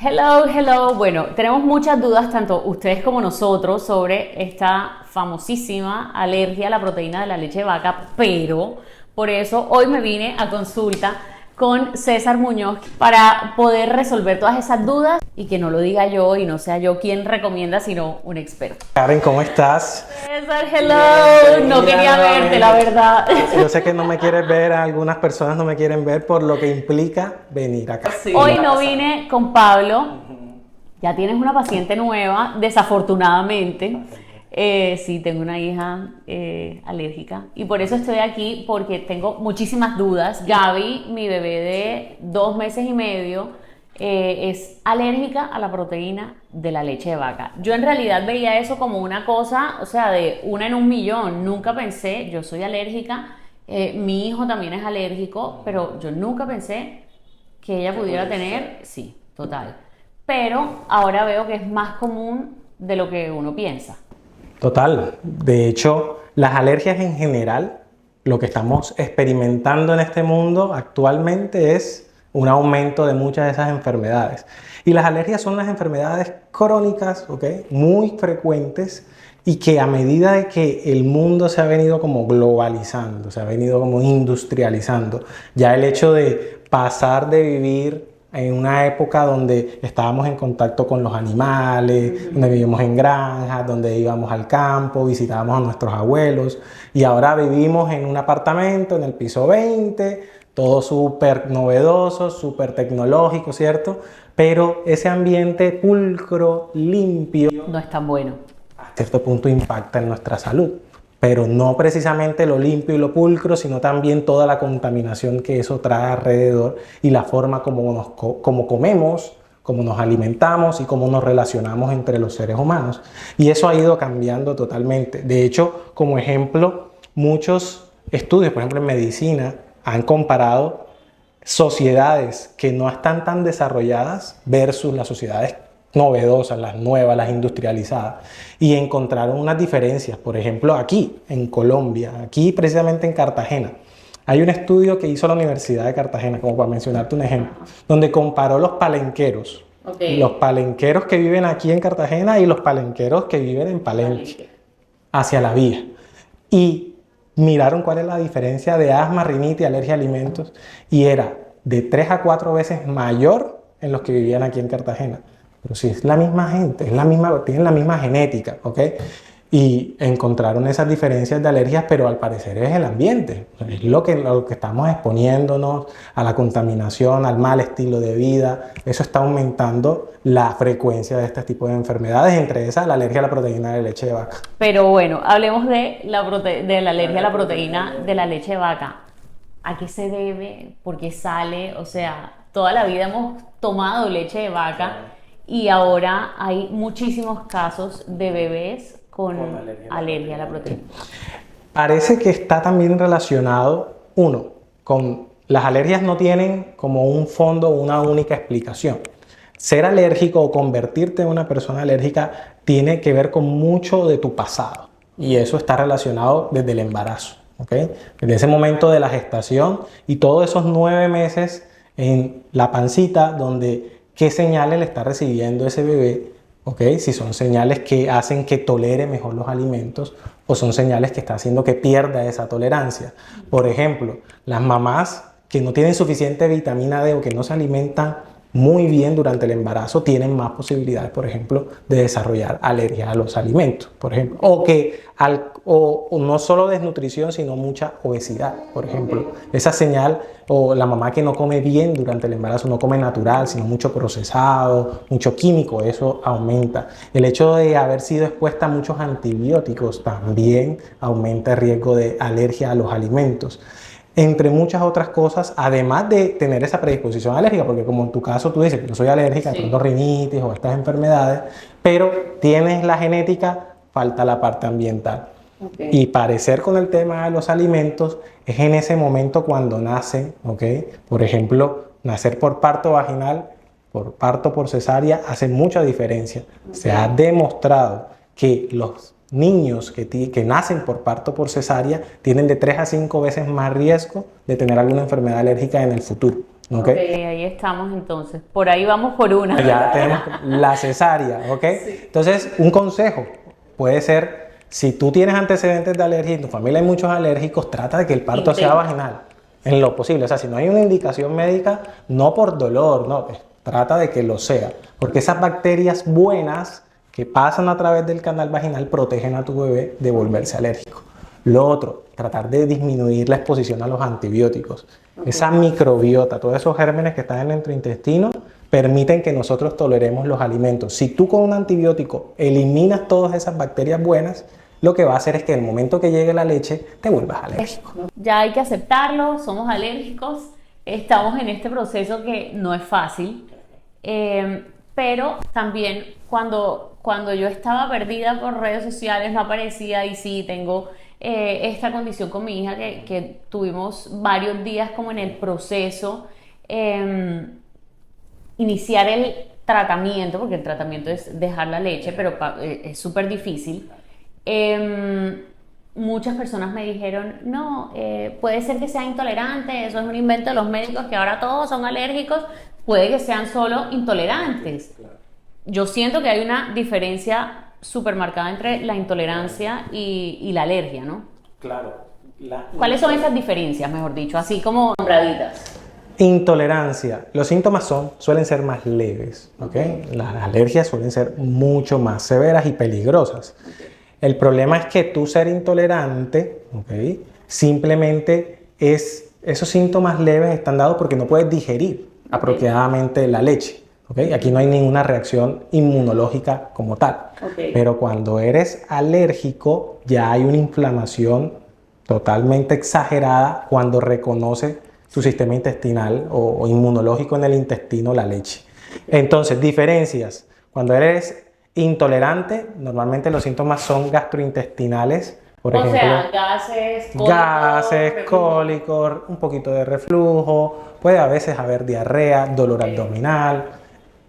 Hello, hello. Bueno, tenemos muchas dudas, tanto ustedes como nosotros, sobre esta famosísima alergia a la proteína de la leche de vaca, pero por eso hoy me vine a consulta con César Muñoz para poder resolver todas esas dudas y que no lo diga yo y no sea yo quien recomienda, sino un experto. Karen, ¿cómo estás? César, hello. No quería verte, la verdad. Yo sé que no me quieres ver, algunas personas no me quieren ver por lo que implica venir acá. Sí. Hoy no vine con Pablo. Ya tienes una paciente nueva, desafortunadamente. Sí, tengo una hija alérgica y por eso estoy aquí, porque tengo muchísimas dudas. Gaby, mi bebé de 2 meses y medio, es alérgica a la proteína de la leche de vaca. Yo en realidad veía eso como una cosa, o sea, de una en un millón. Nunca pensé, yo soy alérgica, mi hijo también es alérgico, pero yo nunca pensé que ella pudiera tener, sí, total. Pero ahora veo que es más común de lo que uno piensa. Total. De hecho, las alergias en general, lo que estamos experimentando en este mundo actualmente es un aumento de muchas de esas enfermedades. Y las alergias son las enfermedades crónicas, ¿ok? Muy frecuentes y que a medida de que el mundo se ha venido como globalizando, se ha venido como industrializando, ya el hecho de pasar de vivir en una época donde estábamos en contacto con los animales, donde vivíamos en granjas, donde íbamos al campo, visitábamos a nuestros abuelos, y ahora vivimos en un apartamento en el piso 20, todo súper novedoso, súper tecnológico, ¿cierto? Pero ese ambiente pulcro, limpio, No es tan bueno. a cierto punto impacta en nuestra salud. Pero no precisamente lo limpio y lo pulcro, sino también toda la contaminación que eso trae alrededor y la forma como comemos, cómo nos alimentamos y cómo nos relacionamos entre los seres humanos. Y eso ha ido cambiando totalmente. De hecho, como ejemplo, muchos estudios, por ejemplo en medicina, han comparado sociedades que no están tan desarrolladas versus las sociedades novedosas, las nuevas, las industrializadas, y encontraron unas diferencias. Por ejemplo, aquí en Colombia, aquí precisamente en Cartagena, hay un estudio que hizo la Universidad de Cartagena, como para mencionarte un ejemplo, donde comparó los palenqueros, los palenqueros que viven aquí en Cartagena y los palenqueros que viven en Palenque, hacia la vía, y miraron cuál es la diferencia de asma, rinitis, alergia a alimentos, y era de 3 a 4 veces mayor en los que vivían aquí en Cartagena. Pero si es la misma gente, es la misma, tienen la misma genética, ¿ok? Y encontraron esas diferencias de alergias, pero al parecer es el ambiente. Es lo que estamos exponiéndonos a la contaminación, al mal estilo de vida. Eso está aumentando la frecuencia de este tipo de enfermedades, entre esas la alergia a la proteína de leche de vaca. Pero bueno, hablemos de la alergia a la proteína de la leche de vaca. ¿A qué se debe? ¿Por qué sale? O sea, toda la vida hemos tomado leche de vaca y ahora hay muchísimos casos de bebés con alergia a la proteína. Parece que está también relacionado, uno, con las alergias no tienen como un fondo una única explicación. Ser alérgico o convertirte en una persona alérgica tiene que ver con mucho de tu pasado, y eso está relacionado desde el embarazo, ¿ok? Desde ese momento de la gestación y todos esos 9 meses en la pancita, donde qué señales le está recibiendo ese bebé, ¿ok? Si son señales que hacen que tolere mejor los alimentos o son señales que está haciendo que pierda esa tolerancia. Por ejemplo, las mamás que no tienen suficiente vitamina D o que no se alimentan muy bien durante el embarazo tienen más posibilidades, por ejemplo, de desarrollar alergia a los alimentos, por ejemplo, o no solo desnutrición, sino mucha obesidad, por ejemplo. Esa señal, o la mamá que no come bien durante el embarazo, no come natural, sino mucho procesado, mucho químico, eso aumenta. El hecho de haber sido expuesta a muchos antibióticos también aumenta el riesgo de alergia a los alimentos, entre muchas otras cosas, además de tener esa predisposición alérgica, porque como en tu caso tú dices que yo soy alérgica, sí, a rinitis o estas enfermedades, pero tienes la genética, falta la parte ambiental. Okay. Y parecer con el tema de los alimentos es en ese momento cuando nacen, ¿ok? Por ejemplo, nacer por parto vaginal, por parto por cesárea, hace mucha diferencia. Okay. Se ha demostrado que los niños que nacen por parto por cesárea tienen de 3 a 5 veces más riesgo de tener alguna enfermedad alérgica en el futuro, ¿ok? Ok, ahí estamos entonces. Por ahí vamos por una. Ya tenemos la cesárea, ¿ok? Sí. Entonces, un consejo puede ser, si tú tienes antecedentes de alergia y en tu familia hay muchos alérgicos, trata de que el parto sea Intenta. vaginal, en lo posible. O sea, si no hay una indicación médica, no por dolor, no, pues, trata de que lo sea. Porque esas bacterias buenas que pasan a través del canal vaginal protegen a tu bebé de volverse alérgico. Lo otro, tratar de disminuir la exposición a los antibióticos. Esa microbiota, todos esos gérmenes que están en nuestro intestino, permiten que nosotros toleremos los alimentos. Si tú con un antibiótico eliminas todas esas bacterias buenas, lo que va a hacer es que en el momento que llegue la leche, te vuelvas alérgico. Ya hay que aceptarlo, somos alérgicos, estamos en este proceso que no es fácil, pero también cuando yo estaba perdida por redes sociales no aparecía y sí, tengo esta condición con mi hija que tuvimos varios días como en el proceso, iniciar el tratamiento, porque el tratamiento es dejar la leche, pero es súper difícil. Muchas personas me dijeron, no, puede ser que sea intolerante, eso es un invento de los médicos, que ahora todos son alérgicos, puede que sean solo intolerantes. Yo siento que hay una diferencia súper marcada entre la intolerancia y la alergia, ¿no? Claro. ¿Cuáles son esas diferencias, mejor dicho, así como nombraditas? Intolerancia. Los síntomas suelen ser más leves, ¿ok? Las alergias suelen ser mucho más severas y peligrosas. El problema es que tú ser intolerante, ¿ok? Simplemente esos síntomas leves están dados porque no puedes digerir apropiadamente la leche, ¿ok? Aquí no hay ninguna reacción inmunológica como tal. Pero cuando eres alérgico ya hay una inflamación totalmente exagerada cuando reconoce tu sistema intestinal o inmunológico en el intestino la leche. Entonces, diferencias. Cuando eres intolerante, normalmente los síntomas son gastrointestinales, por ejemplo, gases, cólicos, un poquito de reflujo, puede a veces haber diarrea, dolor abdominal,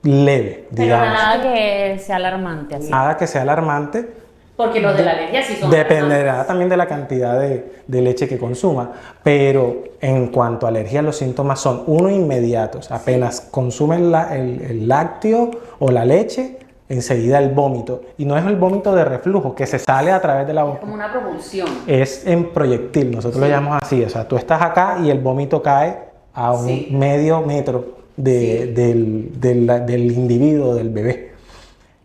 leve, Pero digamos. nada que sea alarmante. Así. Nada que sea alarmante. Porque los de la alergia sí son Dependerá también de la cantidad de leche que consuma, pero en cuanto a alergia los síntomas son inmediatos. Apenas consumen el lácteo o la leche, enseguida el vómito. Y no es el vómito de reflujo que se sale a través de la boca. como una propulsión. Es en proyectil, nosotros lo llamamos así. O sea, tú estás acá y el vómito cae a un medio metro del individuo, del bebé.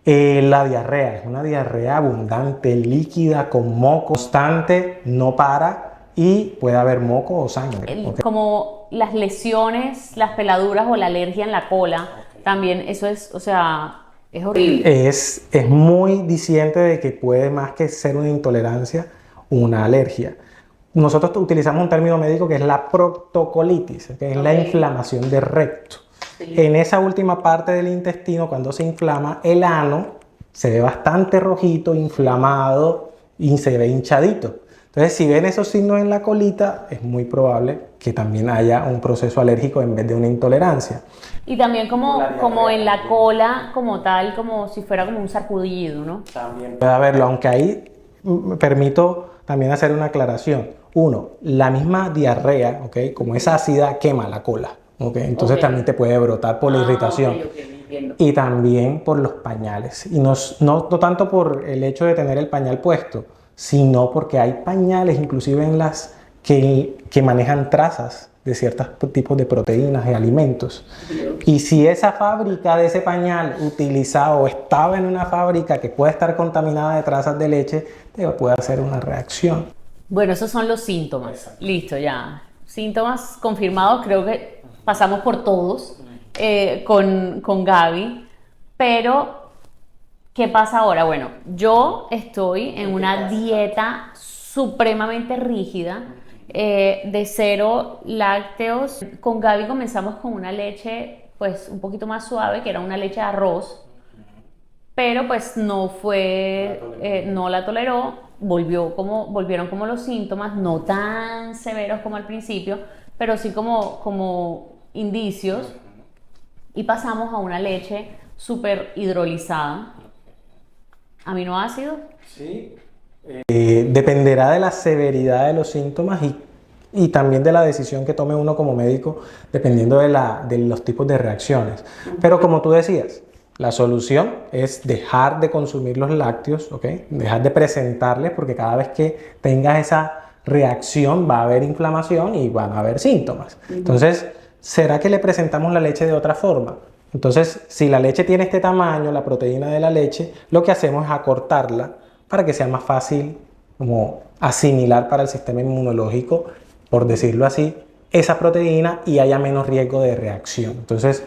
La diarrea es una diarrea abundante, líquida, con moco constante, no para y puede haber moco o sangre. Como las lesiones, las peladuras o la alergia en la cola, también eso es, o sea, es horrible. Es muy diciente de que puede más que ser una intolerancia, una alergia. Nosotros utilizamos un término médico que es la proctocolitis, que es la inflamación del recto. En esa última parte del intestino, cuando se inflama, el ano se ve bastante rojito, inflamado y se ve hinchadito. Entonces, si ven esos signos en la colita, es muy probable que también haya un proceso alérgico en vez de una intolerancia. Y también como en la cola, como tal, como si fuera como un sacudido, ¿no? También puede haberlo, aunque ahí me permito también hacer una aclaración. Uno, la misma diarrea, ¿ok? Como es ácida, quema la cola. Okay, entonces también te puede brotar por la irritación y también por los pañales y no tanto por el hecho de tener el pañal puesto, sino porque hay pañales inclusive en las que manejan trazas de ciertos tipos de proteínas y alimentos. Y si esa fábrica de ese pañal utilizado estaba en una fábrica que puede estar contaminada de trazas de leche, te puede hacer una reacción. Bueno, esos son los síntomas. Listo, ya. Síntomas confirmados, creo que pasamos por todos con Gaby, pero ¿qué pasa ahora? Bueno, yo estoy en una dieta supremamente rígida de 0 lácteos. Con Gaby comenzamos con una leche pues un poquito más suave, que era una leche de arroz, pero pues no la toleró, volvieron como los síntomas, no tan severos como al principio, pero sí como indicios, y pasamos a una leche súper hidrolizada. ¿Aminoácidos? Sí. Dependerá de la severidad de los síntomas y y también de la decisión que tome uno como médico, dependiendo de los tipos de reacciones. Pero como tú decías, la solución es dejar de consumir los lácteos, ¿ok? Dejar de presentarles, porque cada vez que tengas esa reacción va a haber inflamación y van a haber síntomas. Entonces, ¿será que le presentamos la leche de otra forma? Entonces, si la leche tiene este tamaño, la proteína de la leche, lo que hacemos es acortarla para que sea más fácil como asimilar para el sistema inmunológico, por decirlo así, esa proteína y haya menos riesgo de reacción. Entonces,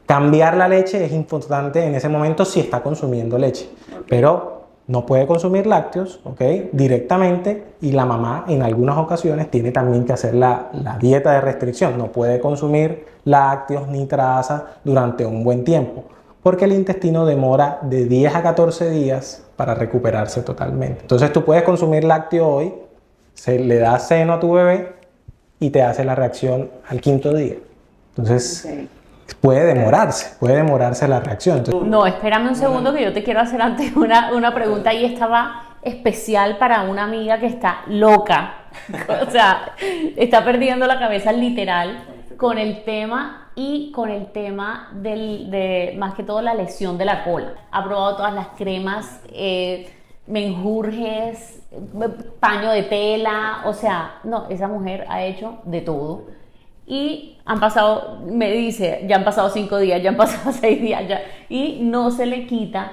cambiar la leche es importante en ese momento si está consumiendo leche, pero no puede consumir lácteos, ¿ok? Directamente, y la mamá en algunas ocasiones tiene también que hacer la dieta de restricción. No puede consumir lácteos ni trazas durante un buen tiempo, porque el intestino demora de 10 a 14 días para recuperarse totalmente. Entonces tú puedes consumir lácteo hoy, se le da seno a tu bebé y te hace la reacción al 5.º día. Entonces puede demorarse la reacción. Entonces, No, espérame un segundo que yo te quiero hacer antes una pregunta, y esta va especial para una amiga que está loca, o sea, está perdiendo la cabeza literal con el tema y con el tema de más que todo la lesión de la cola. Ha probado todas las cremas, menjurjes, paño de tela, o sea, no, esa mujer ha hecho de todo. Y han pasado, me dice, ya han pasado 5 días, ya han pasado 6 días, ya, y no se le quita.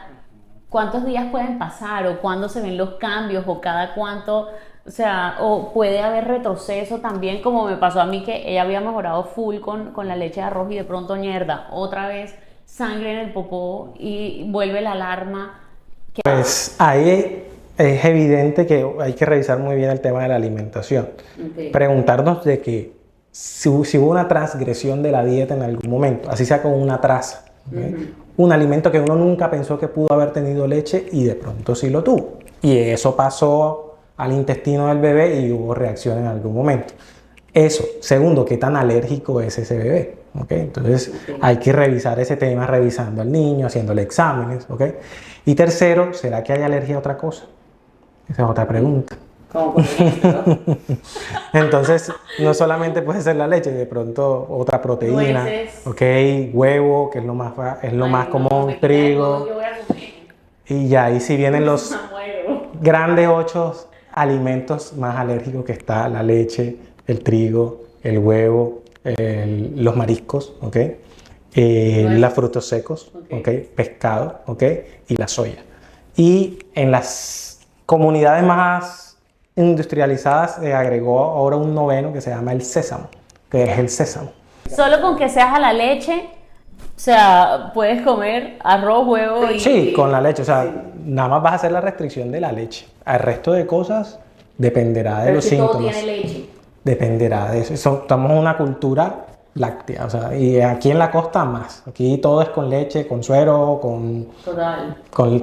¿Cuántos días pueden pasar? ¿O cuándo se ven los cambios? ¿O cada cuánto? O sea, o puede haber retroceso también, como me pasó a mí, que ella había mejorado full con la leche de arroz y de pronto mierda, otra vez sangre en el popó y vuelve la alarma. Pues ahí es evidente que hay que revisar muy bien el tema de la alimentación. Preguntarnos de que si hubo una transgresión de la dieta en algún momento, así sea con una traza, un alimento que uno nunca pensó que pudo haber tenido leche y de pronto sí lo tuvo. Y eso pasó al intestino del bebé y hubo reacción en algún momento. Eso. Segundo, ¿qué tan alérgico es ese bebé? ¿Okay? Entonces hay que revisar ese tema revisando al niño, haciéndole exámenes. ¿Okay? Y tercero, ¿será que hay alergia a otra cosa? Esa es otra pregunta. Entonces, no solamente puede ser la leche, de pronto otra proteína, nueces, ¿okay? Huevo, que es lo más común, trigo. Y ya ahí sí vienen los grandes 8 alimentos más alérgicos que está: la leche, el trigo, el huevo, los mariscos, ¿okay? Los frutos secos, ¿okay? Pescado, ¿okay? Y la soya. Y en las comunidades más industrializadas se agregó ahora un 9º que se llama el sésamo, que es el sésamo. Solo con que seas a la leche, o sea, puedes comer arroz, huevo y... Sí, con la leche, o sea, nada más vas a hacer la restricción de la leche. El resto de cosas dependerá de los síntomas. Todo tiene leche. Dependerá de eso. Estamos en una cultura láctea, o sea, y aquí en la costa más. Aquí todo es con leche, con suero, con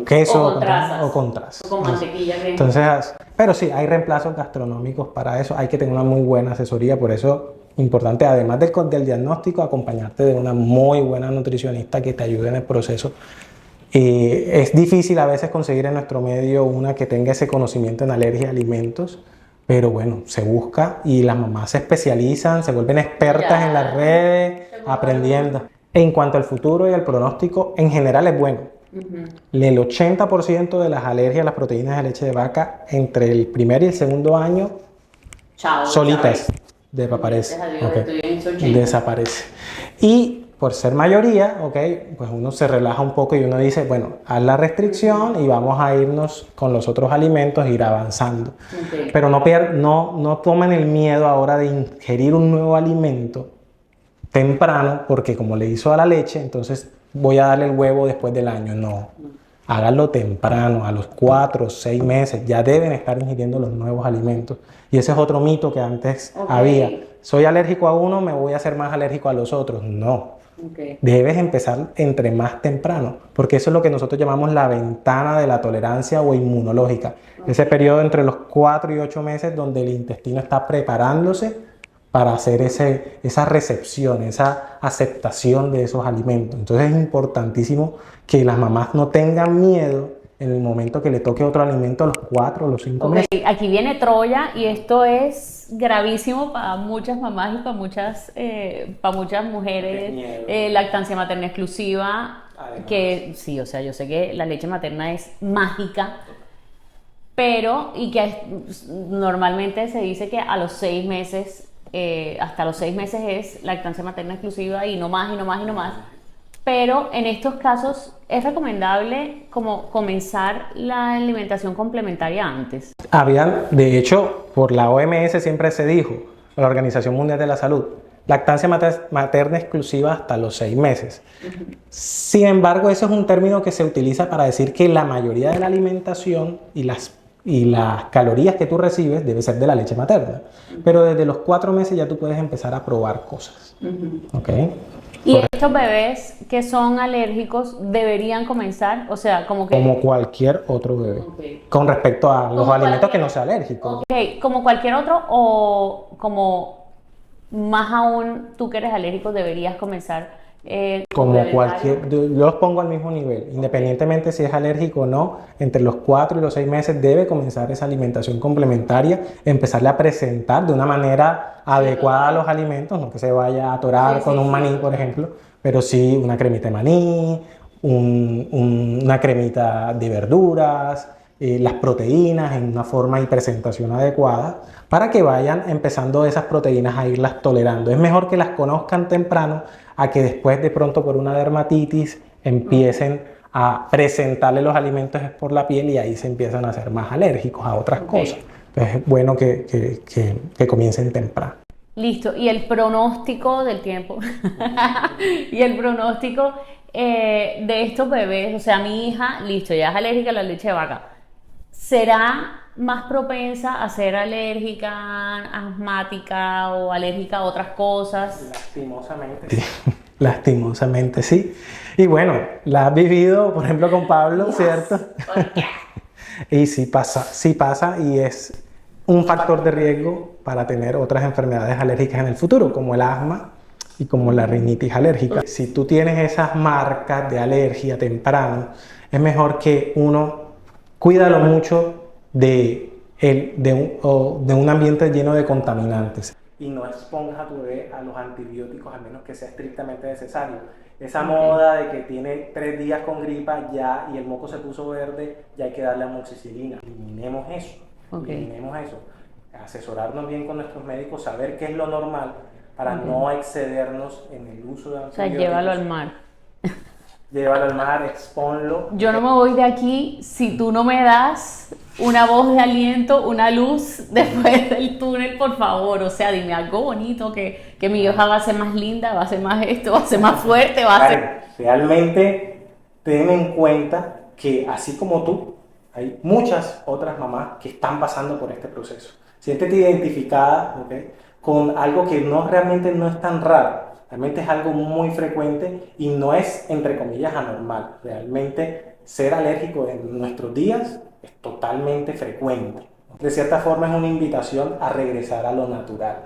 queso, o con trazas. O con trazas. O con mantequilla. Entonces, pero sí, hay reemplazos gastronómicos para eso. Hay que tener una muy buena asesoría, por eso importante, además del diagnóstico, acompañarte de una muy buena nutricionista que te ayude en el proceso. Es difícil a veces conseguir en nuestro medio una que tenga ese conocimiento en alergia a alimentos, pero bueno, se busca y las mamás se especializan, se vuelven expertas en las redes, aprendiendo. En cuanto al futuro y al pronóstico, en general es bueno. El 80% de las alergias a las proteínas de leche de vaca entre el primer y el segundo año solitas desaparece. Desaparece. Y por ser mayoría, pues uno se relaja un poco y uno dice, bueno, haz la restricción y vamos a irnos con los otros alimentos, ir avanzando. Pero no tomen el miedo ahora de ingerir un nuevo alimento temprano, porque como le hizo a la leche, entonces voy a darle el huevo después del año. No, háganlo temprano, a los 4 o 6 meses, ya deben estar ingiriendo los nuevos alimentos. Y ese es otro mito que antes había. Soy alérgico a uno, me voy a hacer más alérgico a los otros. No. Debes empezar entre más temprano, porque eso es lo que nosotros llamamos la ventana de la tolerancia o inmunológica. Ese periodo entre los 4 y 8 meses donde el intestino está preparándose para hacer esa recepción, esa aceptación de esos alimentos. Entonces es importantísimo que las mamás no tengan miedo en el momento que le toque otro alimento a los 4 o los 5 meses. Aquí viene Troya y esto es gravísimo para muchas mamás y para muchas mujeres. Lactancia materna exclusiva, Además. que sí, o sea, yo sé que la leche materna es mágica, pero normalmente se dice que a los 6 meses, hasta los 6 meses es lactancia materna exclusiva y no más y no más y no más. Pero en estos casos es recomendable como comenzar la alimentación complementaria antes. De hecho, por la OMS siempre se dijo, la Organización Mundial de la Salud, lactancia materna exclusiva hasta los 6 meses. Sin embargo, eso es un término que se utiliza para decir que la mayoría de la alimentación y las calorías que tú recibes debe ser de la leche materna. Pero desde los 4 meses ya tú puedes empezar a probar cosas. ¿Okay? ¿Y estos bebés que son alérgicos deberían comenzar? O sea, como cualquier otro bebé. Con respecto a los alimentos que no sea alérgico. ¿Como cualquier otro o como más aún tú que eres alérgico deberías comenzar? Como cualquier, yo los pongo al mismo nivel, independientemente si es alérgico o no, entre los 4 y los 6 meses debe comenzar esa alimentación complementaria, empezarle a presentar de una manera adecuada a los alimentos, no que se vaya a atorar con un maní, por ejemplo, pero sí una cremita de maní, una cremita de verduras, las proteínas en una forma y presentación adecuada, para que vayan empezando esas proteínas a irlas tolerando. Es mejor que las conozcan temprano a que después de pronto por una dermatitis empiecen a presentarle los alimentos por la piel y ahí se empiezan a hacer más alérgicos a otras cosas. Entonces es bueno que comiencen temprano. Listo, y el pronóstico del tiempo y el pronóstico de estos bebés, o sea, mi hija, listo, ya es alérgica a la leche de vaca, ¿será más propensa a ser alérgica, asmática o alérgica a otras cosas? Lastimosamente sí. Lastimosamente sí. Y bueno, la has vivido, por ejemplo, con Pablo, ¿cierto? Y sí pasa y es un factor de riesgo para tener otras enfermedades alérgicas en el futuro, como el asma y como la rinitis alérgica. Si tú tienes esas marcas de alergia temprano, es mejor que uno cuídalo mucho de un ambiente lleno de contaminantes. Y no expongas a tu bebé a los antibióticos, al menos que sea estrictamente necesario. Esa moda de que tiene 3 días con gripa ya y el moco se puso verde, ya hay que darle amoxicilina. Eliminemos eso. Eliminemos eso. Asesorarnos bien con nuestros médicos, saber qué es lo normal para no excedernos en el uso de antibióticos. O sea, llévalo al mar. Llévalo al mar, exponlo. Yo no me voy de aquí si tú no me das una voz de aliento, una luz después del túnel, por favor. O sea, dime algo bonito, que mi hija va a ser más linda, va a ser más esto, va a ser más fuerte, va a ser... Realmente ten en cuenta que así como tú, hay muchas otras mamás que están pasando por este proceso. Siéntete identificada, ¿okay?, con algo que realmente no es tan raro. Realmente es algo muy frecuente y no es, entre comillas, anormal. Realmente ser alérgico en nuestros días es totalmente frecuente. De cierta forma es una invitación a regresar a lo natural.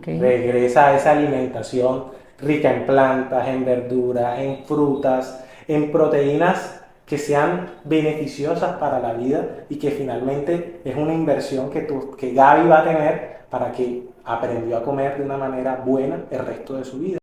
Regresa a esa alimentación rica en plantas, en verduras, en frutas, en proteínas que sean beneficiosas para la vida y que finalmente es una inversión que Gaby va a tener para que aprendió a comer de una manera buena el resto de su vida.